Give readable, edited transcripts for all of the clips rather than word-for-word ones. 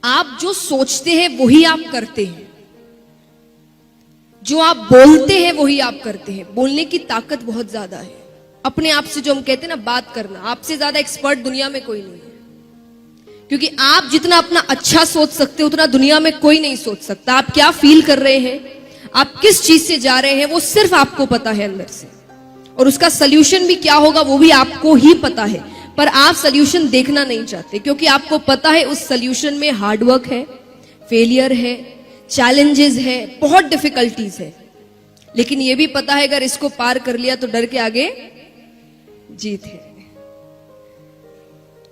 आप जो सोचते हैं वही आप करते हैं, जो आप बोलते हैं वही आप करते हैं। बोलने की ताकत बहुत ज्यादा है। अपने आप से जो हम कहते हैं ना, बात करना, आपसे ज्यादा एक्सपर्ट दुनिया में कोई नहीं है। क्योंकि आप जितना अपना अच्छा सोच सकते हो उतना दुनिया में कोई नहीं सोच सकता। आप क्या फील कर रहे हैं, आप किस चीज से जा रहे हैं, वो सिर्फ आपको पता है अंदर से। और उसका सोल्यूशन भी क्या होगा वो भी आपको ही पता है। पर आप सोल्यूशन देखना नहीं चाहते, क्योंकि आपको पता है उस सोल्यूशन में हार्डवर्क है, फेलियर है, चैलेंजेस है, बहुत डिफिकल्टीज है। लेकिन यह भी पता है अगर इसको पार कर लिया तो डर के आगे जीत है।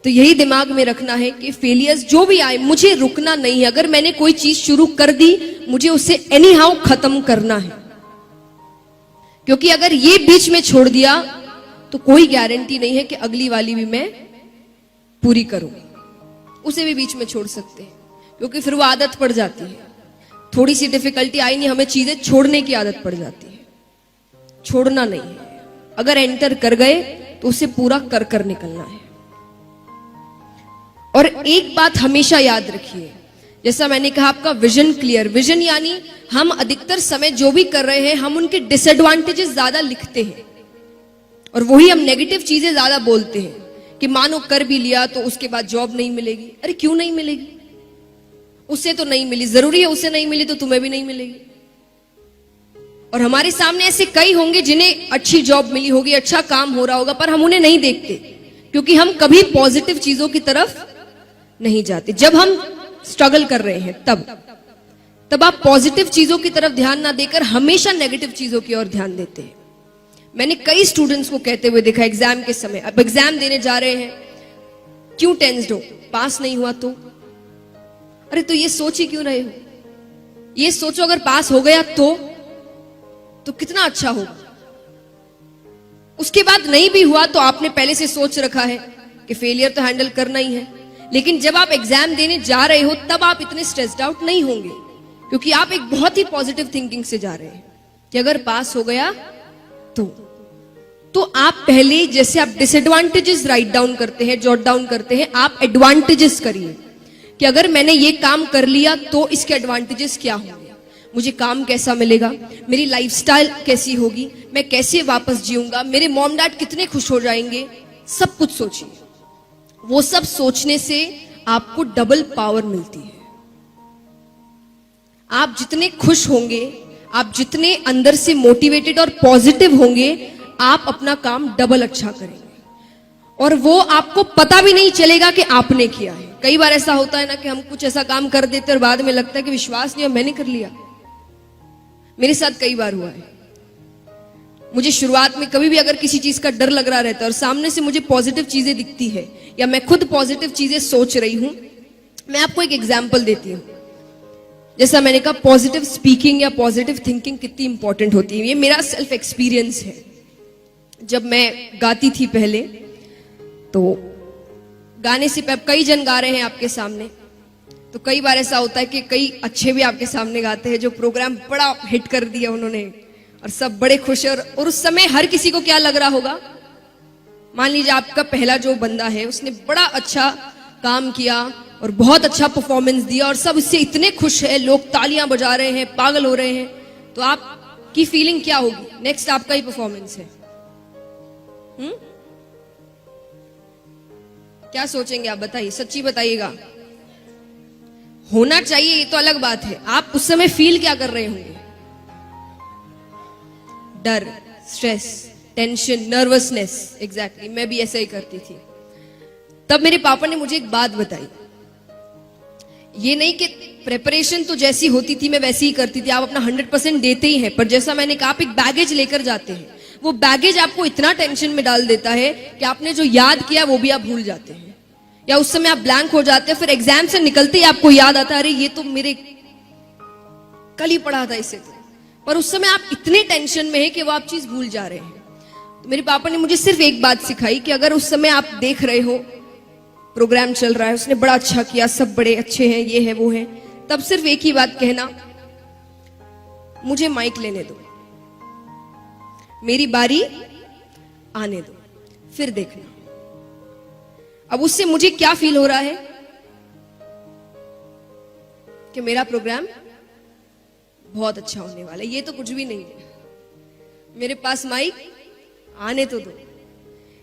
तो यही दिमाग में रखना है कि फेलियर्स जो भी आए, मुझे रुकना नहीं है। अगर मैंने कोई चीज शुरू कर दी, मुझे उसे एनी हाउ खत्म करना है। क्योंकि अगर ये बीच में छोड़ दिया तो कोई गारंटी नहीं है कि अगली वाली भी मैं पूरी करूं। उसे भी बीच में छोड़ सकते हैं, क्योंकि फिर वो आदत पड़ जाती है। थोड़ी सी डिफिकल्टी आई नहीं, हमें चीजें छोड़ने की आदत पड़ जाती है। छोड़ना नहीं है। अगर एंटर कर गए तो उसे पूरा कर कर निकलना है। और एक बात हमेशा याद रखिए, जैसा मैंने कहा, आपका विजन क्लियर। विजन यानी हम अधिकतर समय जो भी कर रहे हैं, हम उनके डिसएडवांटेजेस ज्यादा लिखते हैं और वही हम नेगेटिव चीजें ज्यादा बोलते हैं कि मानो कर भी लिया तो उसके बाद जॉब नहीं मिलेगी। अरे क्यों नहीं मिलेगी? उसे तो नहीं मिली, जरूरी है उसे नहीं मिली तो तुम्हें भी नहीं मिलेगी। और हमारे सामने ऐसे कई होंगे जिन्हें अच्छी जॉब मिली होगी, अच्छा काम हो रहा होगा, पर हम उन्हें नहीं देखते क्योंकि हम कभी पॉजिटिव चीजों की तरफ नहीं जाते। जब हम स्ट्रगल कर रहे हैं तब आप पॉजिटिव चीजों की तरफ ध्यान ना देकर हमेशा नेगेटिव चीजों की ओर ध्यान देते हैं। मैंने कई स्टूडेंट्स को कहते हुए देखा एग्जाम के समय, अब एग्जाम देने जा रहे हैं, क्यों टेंस्ड हो? पास नहीं हुआ तो? अरे तो ये सोच ही क्यों रहे हो? ये सोचो अगर पास हो गया तो कितना अच्छा होगा। उसके बाद नहीं भी हुआ तो आपने पहले से सोच रखा है कि फेलियर तो हैंडल करना ही है। लेकिन जब आप एग्जाम देने जा रहे हो तब आप इतने स्ट्रेस्ड आउट नहीं होंगे, क्योंकि आप एक बहुत ही पॉजिटिव थिंकिंग से जा रहे हैं कि अगर पास हो गया तो आप पहले, जैसे आप डिसएडवांटेजेस राइट डाउन करते हैं, जॉट डाउन करते हैं, आप एडवांटेजेस करिए कि अगर मैंने ये काम कर लिया तो इसके एडवांटेजेस क्या होंगे, मुझे काम कैसा मिलेगा, मेरी लाइफस्टाइल कैसी होगी, मैं कैसे वापस जीऊंगा, मेरे मॉम डैड कितने खुश हो जाएंगे। सब कुछ सोचिए। वो सब सोचने से आपको डबल पावर मिलती है। आप जितने खुश होंगे, आप जितने अंदर से मोटिवेटेड और पॉजिटिव होंगे, आप अपना काम डबल अच्छा करेंगे और वो आपको पता भी नहीं चलेगा कि आपने किया है। कई बार ऐसा होता है ना कि हम कुछ ऐसा काम कर देते और बाद में लगता है कि विश्वास नहीं है मैंने कर लिया। मेरे साथ कई बार हुआ है। मुझे शुरुआत में कभी भी अगर किसी चीज का डर लग रहा रहता है और सामने से मुझे पॉजिटिव चीजें दिखती है या मैं खुद पॉजिटिव चीजें सोच रही हूं, मैं आपको एक एग्जांपल देती हूं। जैसा मैंने कहा, पॉजिटिव स्पीकिंग या पॉजिटिव थिंकिंग कितनी इंपॉर्टेंट होती है, ये मेरा सेल्फ एक्सपीरियंस है। जब मैं गाती थी पहले, तो गाने से कई जन गा रहे हैं आपके सामने, तो कई बार ऐसा होता है कि कई अच्छे भी आपके सामने गाते हैं, जो प्रोग्राम बड़ा हिट कर दिया उन्होंने और सब बड़े खुश हैं। और उस समय हर किसी को क्या लग रहा होगा, मान लीजिए आपका पहला जो बंदा है उसने बड़ा अच्छा काम किया और बहुत अच्छा परफॉर्मेंस दिया और सब इससे इतने खुश है, लोग तालियां बजा रहे हैं, पागल हो रहे हैं, तो आपकी फीलिंग क्या होगी? नेक्स्ट आपका ही परफॉर्मेंस है। क्या सोचेंगे आप? बताइए, सच्ची बताइएगा। होना चाहिए ये तो अलग बात है, आप उस समय फील क्या कर रहे होंगे? डर, स्ट्रेस, टेंशन, नर्वसनेस। एग्जैक्टली, मैं भी ऐसा ही करती थी। तब मेरे पापा ने मुझे एक बात बताई, ये नहीं कि प्रेपरेशन तो जैसी होती थी मैं वैसी ही करती थी, आप अपना 100% देते ही हैं, पर जैसा मैंने कहा, आप एक बैगेज लेकर जाते हैं। वो बैगेज आपको इतना टेंशन में डाल देता है कि आपने जो याद किया वो भी आप भूल जाते हैं, या उस समय आप ब्लैंक हो जाते हैं। फिर एग्जाम से निकलते ही आपको याद आता है, अरे ये तो मेरे कल ही पढ़ा था इसे तो। पर उस समय आप इतने टेंशन में है कि वो आप चीज भूल जा रहे हैं। तो मेरे पापा ने मुझे सिर्फ एक बात सिखाई कि अगर उस समय आप देख रहे हो प्रोग्राम चल रहा है, उसने बड़ा अच्छा किया, सब बड़े अच्छे हैं, ये है वो है, तब सिर्फ एक ही बात कहना, मुझे माइक लेने दो, मेरी बारी आने दो, फिर देखना। अब उससे मुझे क्या फील हो रहा है? कि मेरा प्रोग्राम बहुत अच्छा होने वाला है। ये तो कुछ भी नहीं है, मेरे पास माइक आने तो दो।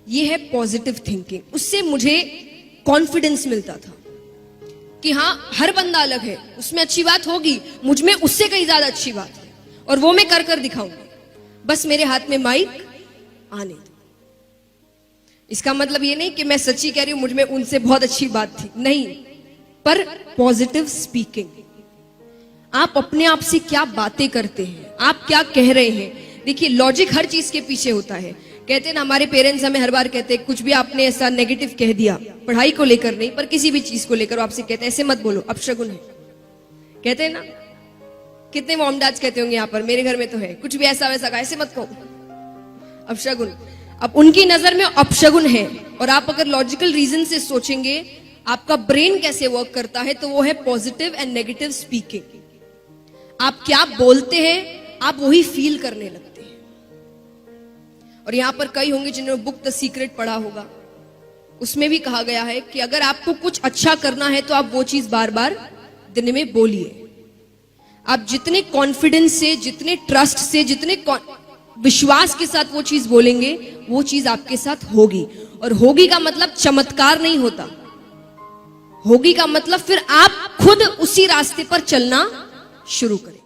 ये है पॉजिटिव थिंकिंग। उससे मुझे कॉन्फिडेंस मिलता था कि हाँ, हर बंदा अलग है, उसमें अच्छी बात होगी, मुझ में उससे कहीं ज्यादा अच्छी बात है, और वो मैं कर कर दिखाऊंगी। बस मेरे हाथ में माइक आने दो। इसका मतलब ये नहीं कि मैं सच्ची कह रही हूं मुझ में उनसे बहुत अच्छी बात थी, नहीं, पर पॉजिटिव स्पीकिंग। आप अपने आप से क्या बातें करते हैं, आप क्या कह रहे हैं। देखिए, लॉजिक हर चीज के पीछे होता है। कहते हैं ना, हमारे पेरेंट्स हमें हर बार कहते हैं, कुछ भी आपने ऐसा नेगेटिव कह दिया, पढ़ाई को लेकर नहीं पर किसी भी चीज को लेकर, आपसे कहते हैं ऐसे मत बोलो, अपशगुन है। कहते हैं ना, कितने मॉम डैड्स कहते होंगे यहाँ पर, मेरे घर में तो है, कुछ भी ऐसा वैसा कहा, ऐसे मत कहो, अपशगुन। अब उनकी नजर में अपशगुन है, और आप अगर लॉजिकल रीजन से सोचेंगे आपका ब्रेन कैसे वर्क करता है, तो वो है पॉजिटिव एंड नेगेटिव स्पीकिंग। आप क्या बोलते हैं, आप वही फील करने लगते हैं। और यहां पर कई होंगे जिन्होंने बुक द सीक्रेट पढ़ा होगा, उसमें भी कहा गया है कि अगर आपको कुछ अच्छा करना है तो आप वो चीज बार बार दिन में बोलिए। आप जितने कॉन्फिडेंस से, जितने ट्रस्ट से, जितने विश्वास के साथ वो चीज बोलेंगे, वो चीज आपके साथ होगी। और होगी का मतलब चमत्कार नहीं होता, होगी का मतलब फिर आप खुद उसी रास्ते पर चलना शुरू करें।